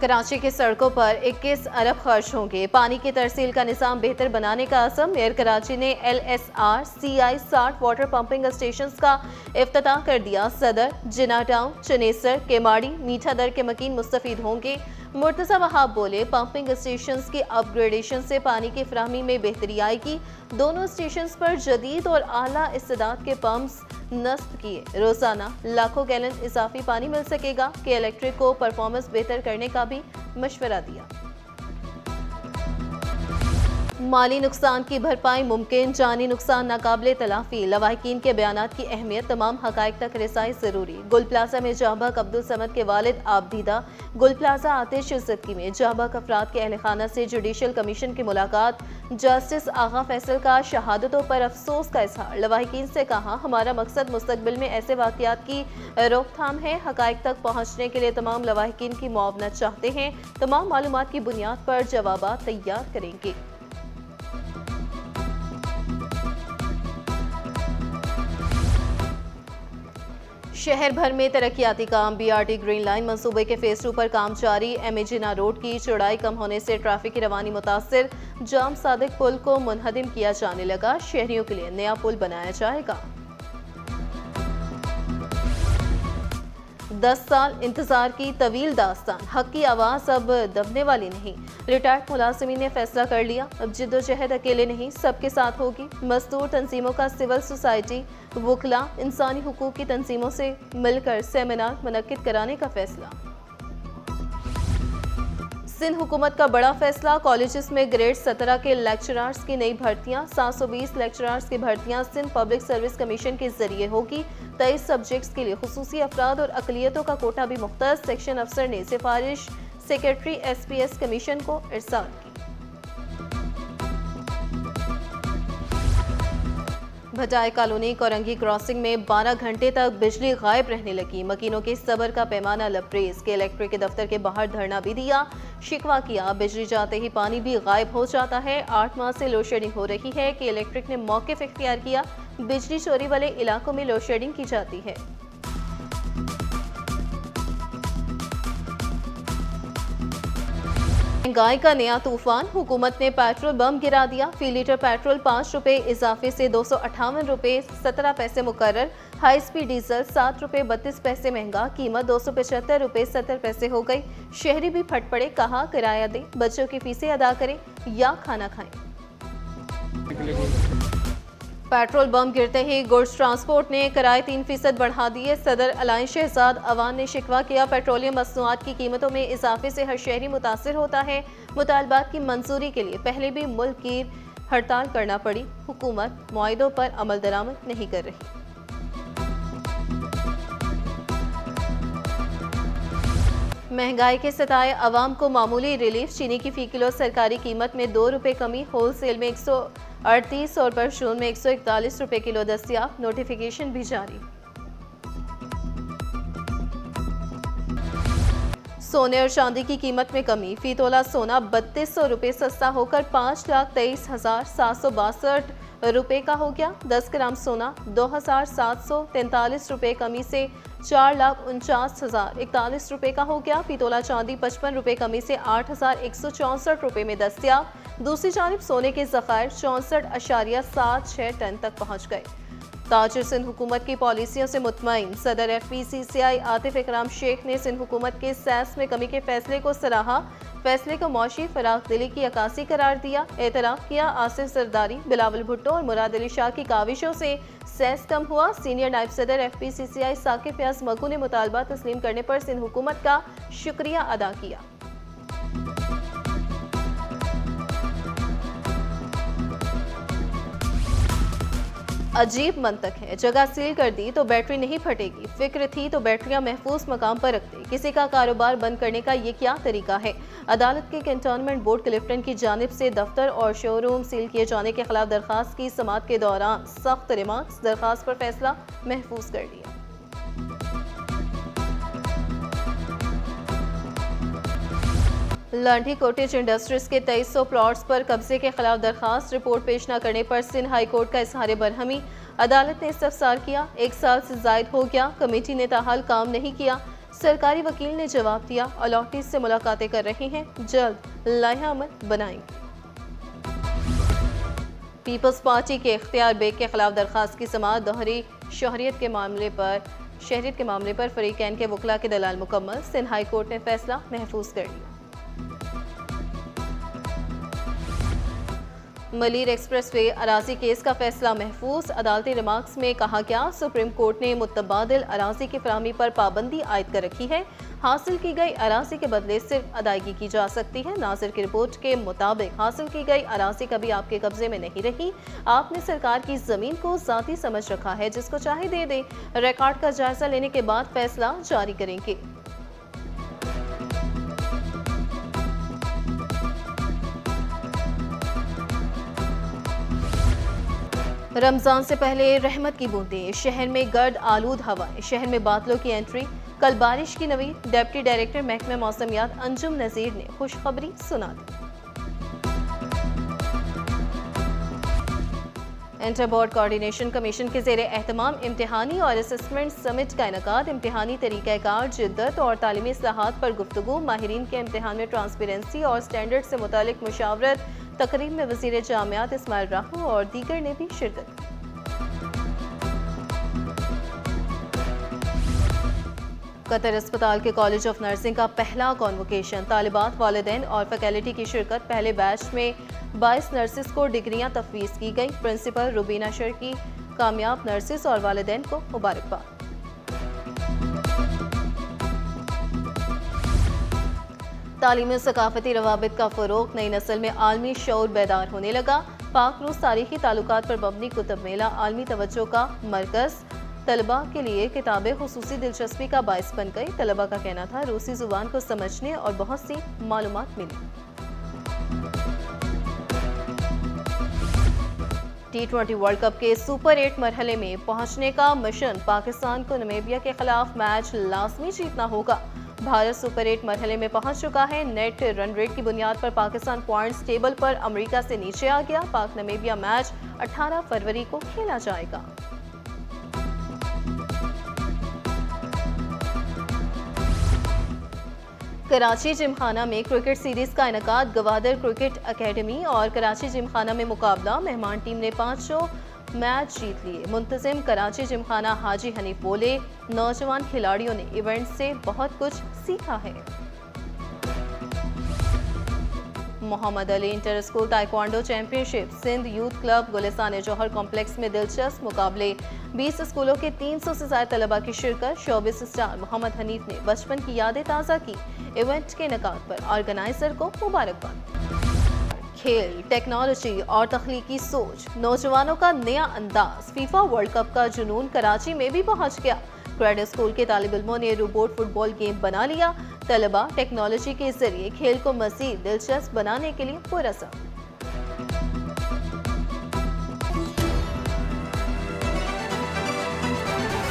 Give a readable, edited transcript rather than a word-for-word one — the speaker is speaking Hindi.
कराची की सड़कों पर 21 अरब खर्च होंगे। पानी की तरसील का निज़ाम बेहतर बनाने का अज़म। एयर कराची ने LSR CI 60 water pumping station का इफ्तिताह कर दिया। सदर, जिना टाउन, चनेसर, केमाड़ी, मीठा दर के मकीन मुस्तफीद होंगे। मुर्तज़ा वहाब बोले, पंपिंग स्टेशन की अपग्रेडेशन से पानी की फराहमी में बेहतरी आएगी। दोनों स्टेशन पर जदीद और आला इस्तेदाद के पंप्स नस्ब किए रोजाना लाखों गैलन इजाफी पानी मिल सकेगा। कि इलेक्ट्रिक को परफॉर्मेंस बेहतर करने का भी मशवरा दिया। माली नुकसान की भरपाई मुमकिन, जानी नुकसान नाकाबिले तलाफी। लवाहिकीन के बयानात की अहमियत, तमाम हकाइक तक रिसाई जरूरी। गुल प्लाजा में जांबक अब्दुल समद के वालिद आबदीदा। गुल प्लाजा आतिश इज्जतगी में जांबक अफराद के अहल खाना से जुडिशल कमीशन की मुलाकात। जस्टिस आगा फैसल का शहादतों पर अफसोस का इजहार। लवाहिकीन से कहा, हमारा मकसद मुस्तकबिल में ऐसे वाकयात की रोकथाम है। हकाइक तक पहुँचने के लिए तमाम लवाहिकीन की मुआवनत चाहते हैं। तमाम मालूमात की बुनियाद पर जवाबात तैयार करेंगे। शहर भर में तरक्याती काम। BRT ग्रीन लाइन मंसूबे के फेज 2 पर काम जारी। MA जिना रोड की चौड़ाई कम होने से ट्रैफिक की रवानी मुतासिर। जाम सादिक पुल को मुनहदिम किया जाने लगा। शहरियों के लिए नया पुल बनाया जाएगा। 10 साल इंतजार की तवील दास्तान, हक की आवाज अब दबने वाली नहीं। रिटायर्ड मुलाजिमीन ने फैसला कर लिया, अब जिद्दोजहद अकेले नहीं, सबके साथ होगी। मजदूर तंजीमों का सिविल सोसाइटी, वकला, इंसानी हुकूक की तंजीमों से मिलकर सेमिनार मुनक्किद कराने का फैसला। सिंध हुकूमत का बड़ा फैसला, कॉलेजेस में ग्रेड 17 के लेक्चरर्स की नई भर्तियां। 720 लेक्चरर्स की भर्तियां सिंध पब्लिक सर्विस कमीशन के जरिए होगी। 23 सब्जेक्ट्स के लिए खुसूसी अफराद और अकलियतों का कोटा भी मुख्तस। सेक्शन अफसर ने सिफारिश सेक्रेटरी SPS कमीशन को इरसाल की। भटाई कॉलोनी कोरंगी क्रॉसिंग में 12 घंटे तक बिजली गायब रहने लगी। मकीनों के सब्र का पैमाना लबरेज। के इलेक्ट्रिक के दफ्तर के बाहर धरना भी दिया, शिकवा किया, बिजली जाते ही पानी भी गायब हो जाता है। 8 माह से लोड शेडिंग हो रही है। कि इलेक्ट्रिक ने मौक़िफ़ इख्तियार किया, बिजली चोरी वाले इलाकों में लोड शेडिंग की जाती है। महंगाई का नया तूफान, हुकूमत ने पेट्रोल बम गिरा दिया। फी लीटर पेट्रोल 5 रुपए इजाफे से 258 रुपए 17 पैसे मुकर्रर। हाई स्पीड डीजल 7 रुपए 32 पैसे महंगा, कीमत 275 रुपए 70 पैसे हो गई। शहरी भी फट पड़े, कहा किराया दें, बच्चों की फीसें अदा करें या खाना खाएं। पेट्रोल बम गिरते ही गुड्स ट्रांसपोर्ट ने किराए 3% बढ़ा दिए। सदर अलाइन शहजाद अवान ने शिकवा किया, पेट्रोलियम मसनूआत की कीमतों में इजाफे से हर शहरी मुतासिर होता है। मुतालबात की मंजूरी के लिए पहले भी मुल्क की हड़ताल करना पड़ी। हुकूमत मुआहिदों पर अमल दरामद नहीं कर रही। महंगाई के सताए अवाम को मामूली रिलीफ। चीनी की फी किलो सरकारी कीमत में 2 रुपए कमी, होलसेल में 138 और परचून में 141 रुपए किलो दस्तियाब। नोटिफिकेशन भी जारी। सोने और चांदी की कीमत में कमी, फी तोला सोना 3200 रुपए सस्ता होकर 5,23,762 रुपए का हो गया। 10 ग्राम सोना 2,743 रुपए कमी से 4,49,041 रुपए का हो गया। फी तोला चांदी 55 रुपए कमी से 8,164 रुपए में दस्तियाब। दूसरी जानिब सोने के ज़खायर 64.76 टन तक पहुँच गए। ताजिर सिंध हुकूमत की पॉलिसियों से मुतमईन। सदर FPCCI आतिफ इकराम शेख ने सिंध हुकूमत के सेस में कमी के फैसले को सराहा। फैसले को मौशी फराख दिली की अक्कासी करार दिया। एतराफ़ किया, आसिफ जरदारी, बिलावल भुट्टो और मुराद अली शाह की काविशों से सेस कम हुआ। सीनियर नायब सदर FPCCI साकिब फयाज मकू ने मुतालबा तस्लीम करने पर सिंध हुकूमत का शुक्रिया अदा किया। अजीब मंतक है, जगह सील कर दी तो बैटरी नहीं फटेगी, फिक्र थी तो बैटरियां महफूज मकाम पर रखते, किसी का कारोबार बंद करने का ये क्या तरीका है। अदालत के कैंटोनमेंट बोर्ड क्लिफ्टन की जानिब से दफ्तर और शोरूम सील किए जाने के खिलाफ दरखास्त की समाअत के दौरान सख्त रिमार्क्स। दरखास्त पर फैसला महफूज कर लिया। लांडी कॉटेज इंडस्ट्रीज के 2300 प्लॉट्स पर कब्जे के खिलाफ दरखास्त। रिपोर्ट पेश न करने पर सिंध हाई कोर्ट का इजहार बरहमी। अदालत ने इस्तफसार किया, 1 साल से जायद हो गया, कमेटी ने ताहाल काम नहीं किया। सरकारी वकील ने जवाब दिया, अलॉटीज से मुलाकातें कर रहे हैं, जल्द लाया अमल बनाएंगे। पीपल्स पार्टी के इख्तियार बेग के खिलाफ दरखास्त की समाअत, दोहरी शहरियत के मामले पर फरीकैन के वकला के दलाल मुकम्मल, सिंध हाई कोर्ट ने फैसला महफूज कर लिया। मलीर एक्सप्रेसवे अराजी केस का फैसला महफूज, अदालती रिमार्क्स में कहा गया, सुप्रीम कोर्ट ने मुतबादिल अराजी की फराहमी पर पाबंदी आयद कर रखी है। हासिल की गई अराजी के बदले सिर्फ अदायगी की जा सकती है। नासिर की रिपोर्ट के मुताबिक हासिल की गई अराजी कभी आपके कब्जे में नहीं रही। आपने सरकार की जमीन को जाती समझ रखा है, जिसको चाहे दे दे। रिकॉर्ड का जायजा लेने के बाद फैसला जारी करेंगे। रमजान से पहले रहमत की बूंदें, शहर में गर्द आलूद हवाएं, शहर में बादलों की एंट्री, कल बारिश की नवीद। डिप्टी डायरेक्टर महकमे मौसमियात अंजुम नजीर ने खुशखबरी सुना दी। इंटर बोर्ड कोऑर्डिनेशन कमीशन के ज़ेरे एहतमाम इम्तिहानी और असेसमेंट समिट का इनेकाद, इम्तिहानी तरीक़ाकार, जिद्दत और तालीमी इस्लाहात पर गुफ्तगू, माहिरीन के इम्तिहान में ट्रांसपेरेंसी और स्टैंडर्ड से मुतालिक मुशावरत। तकरीब में वज़ीर जामियात इस्माइल राहू और दीगर ने भी शिरकत की। कतर अस्पताल के कॉलेज ऑफ नर्सिंग का पहला कॉन्वोकेशन, तालिबात, वालिदैन और फैकल्टी की शिरकत। पहले बैच में 22 नर्सिस को डिग्रियां तफवीज़ की गई। प्रिंसिपल रुबीना शर की कामयाब नर्सिस और वालिदैन को मुबारकबाद। तालीमी सकाफती रवाबित का फ़रोग़, नई नस्ल में आलमी शऊर बेदार होने लगा। पाक रूस तारीखी ताल्लुकात पर मबनी कुतुब मेला आलमी तवज्जो का मरकज़, तलबा के लिए किताबें खुसूसी दिलचस्पी का बायस बन गई। तलबा का कहना था, रूसी ज़ुबान को समझने और बहुत सी मालूमात मिली। T20 वर्ल्ड कप के सुपर 8 मरहले में पहुंचने का मिशन, पाकिस्तान को नामीबिया के खिलाफ मैच लाजमी जीतना होगा। भारत सुपर 8 मरहले में पहुंच चुका है। नेट रन रेट की बुनियाद पर पाकिस्तान पॉइंट्स टेबल पर अमेरिका से नीचे आ गया। पाक नामीबिया मैच 18 फरवरी को खेला जाएगा। कराची जिमखाना में क्रिकेट सीरीज का इनेकाद, गवादर क्रिकेट एकेडमी और कराची जिमखाना में मुकाबला। मेहमान टीम ने 500 मैच जीत लिए। मुंतजिम कराची जिमखाना हाजी हनीफ बोले, नौजवान खिलाड़ियों ने इवेंट से बहुत कुछ सीखा है। Mohammad Ali inter school taekwondo championship, Sindh youth club Gulistan Jauhar complex में दिलचस्प मुकाबले। 20 स्कूलों के 300 से ज्यादा तलबा की शिरकत। शोबिस स्टार मोहम्मद हनीफ ने बचपन की यादें ताज़ा की। इवेंट के इनेकाद पर ऑर्गेनाइजर को मुबारकबाद। खेल, टेक्नोलॉजी और तख्लीकी सोच, नौजवानों का नया अंदाज। फीफा वर्ल्ड कप का जुनून कराची में भी पहुंच गया। क्रेडिट स्कूल के तालिब इल्मों ने रोबोट फुटबॉल गेम बना लिया। तलबा टेक्नोलॉजी के जरिए खेल को मजीद दिलचस्प बनाने के लिए पुरअज़म।